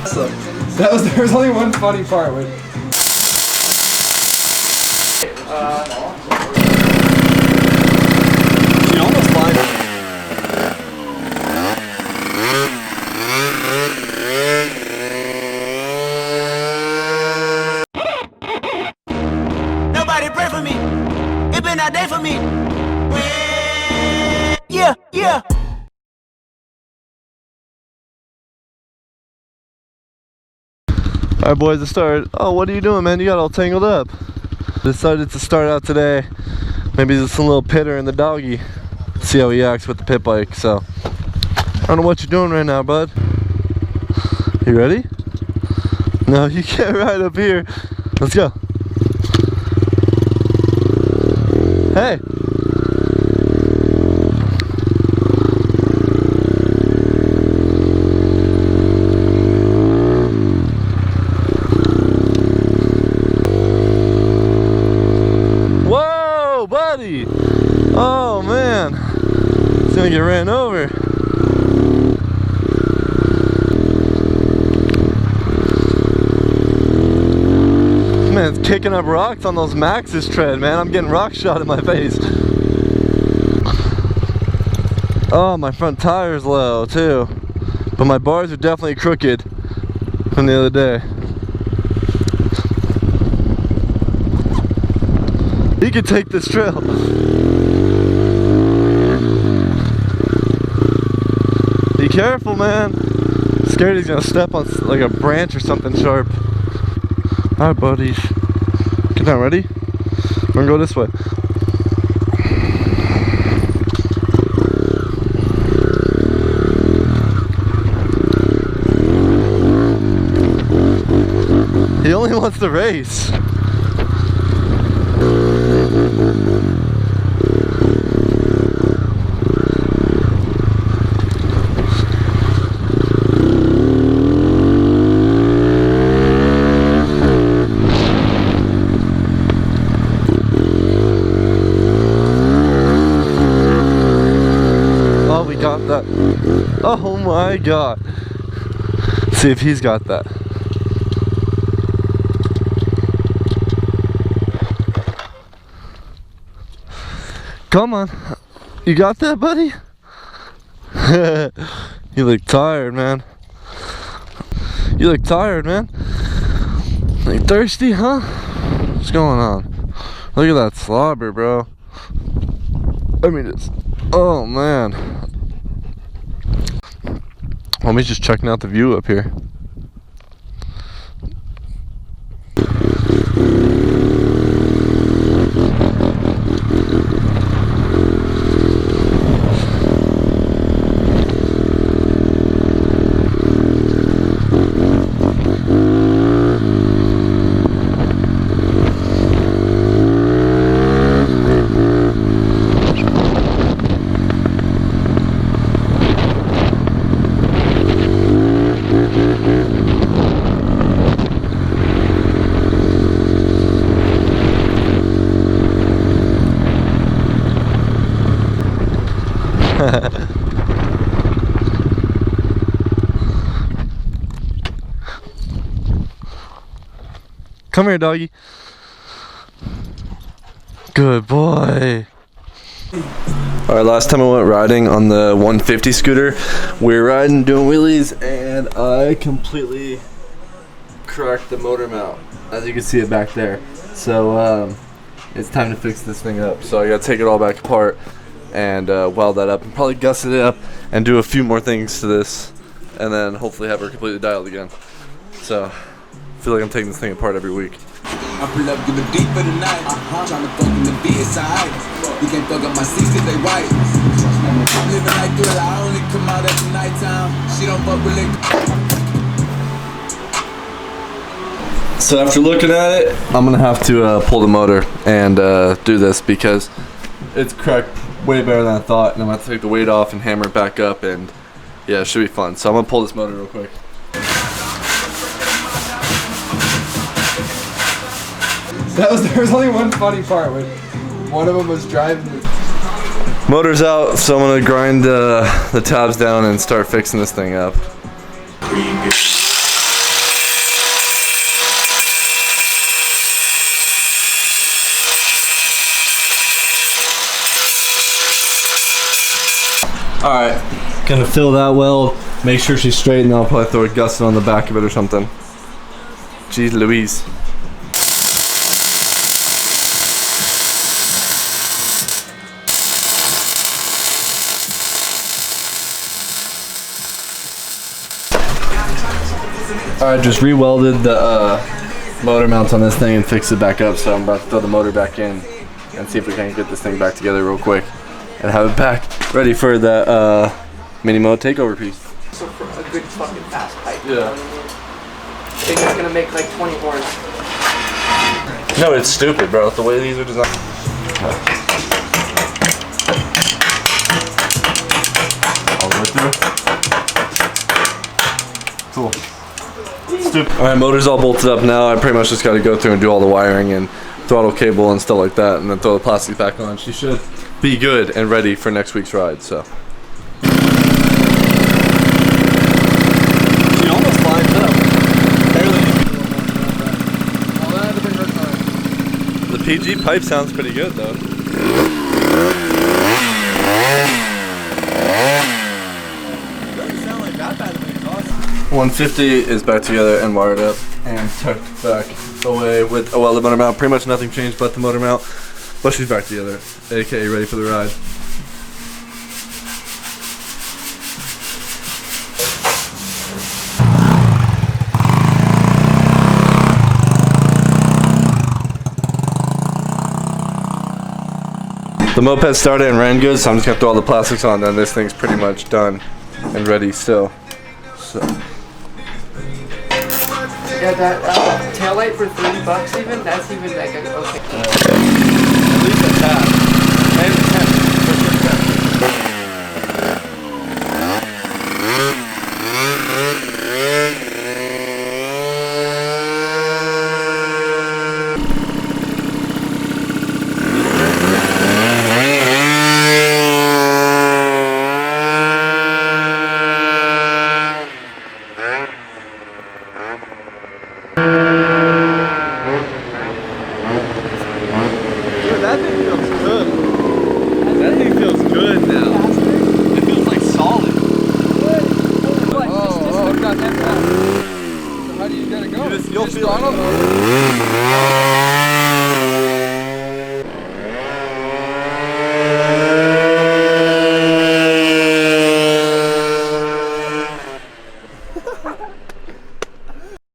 So, there was only one funny part with. She almost lied. Nobody pray for me. It been a day for me. Yeah, yeah. Alright boys, it started. Oh, what are you doing, man? You got all tangled up. Decided to start out today. Maybe just a little pitter in the doggy. See how he acts with the pit bike. So, I don't know what you're doing right now, bud. You ready? No, you can't ride up here. Let's go. Hey. Buddy! Oh man, he's gonna get ran over. Man, it's kicking up rocks on those Max's tread, man. I'm getting rock shot in my face. Oh, my front tire's low too, but my bars are definitely crooked from the other day. He could take this trail. Be careful, man. Scared he's gonna step on like a branch or something sharp. Alright, buddies. Get down, ready? We're gonna go this way. He only wants to race. Oh, we got that. Oh my god. Let's see if he's got that. Come on. You got that, buddy? You look tired, man. You look tired, man. You thirsty, huh? What's going on? Look at that slobber, bro. I mean, it's... Oh, man. Let me just checking out the view up here. Come here, doggy. Good boy. Alright, last time I went riding on the 150 scooter, we were riding, doing wheelies, and I completely cracked the motor mount. As you can see it back there. So, it's time to fix this thing up. So I gotta take it all back apart and weld that up and probably gusset it up and do a few more things to this and then hopefully have her completely dialed again. So, I feel like I'm taking this thing apart every week. I pull up, give it deep for the night. Tryna fuck in the BSI. You can't fuck up my seats cause they white. I'm living like thrill, I only come out at the nighttime. She don't fuck with it. So after looking at it, I'm gonna have to pull the motor and do this because it's cracked way better than I thought, and I'm gonna have to take the weight off and hammer it back up, and yeah, it should be fun. So I'm gonna pull this motor real quick. There was only one funny part when one of them was driving. Motor's out, so I'm gonna grind the tabs down and start fixing this thing up. Alright, gonna fill that weld, make sure she's straight, and then I'll probably throw a gusset on the back of it or something. Jeez Louise. Alright, just re-welded the motor mounts on this thing and fixed it back up, so I'm about to throw the motor back in and see if we can get this thing back together real quick and have it back ready for the mini mo takeover piece. So for a good fucking fast pipe. Yeah. I think it's gonna make like 20 horns. No, it's stupid, bro. The way these are designed. All the way through. Cool. Stupid. Alright, motor's all bolted up now. I pretty much just gotta go through and do all the wiring and throttle cable and stuff like that, and then throw the plastic back on. She should be good and ready for next week's ride, so. She almost lined up. Barely. The PG pipe sounds pretty good though. 150 is back together and wired up and tucked back away with a welded motor mount. Pretty much nothing changed but the motor mount, but she's back together, aka ready for the ride. The moped started and ran good, so I'm just gonna throw all the plastics on, then this thing's pretty much done and ready still. So. Yeah, that tail light for $30 even, that's even like a, okay. At least a tap. And a tap. That thing feels good. That thing feels good now. It feels like solid. Oh, it got that fast. So how do you get it going? You'll feel it.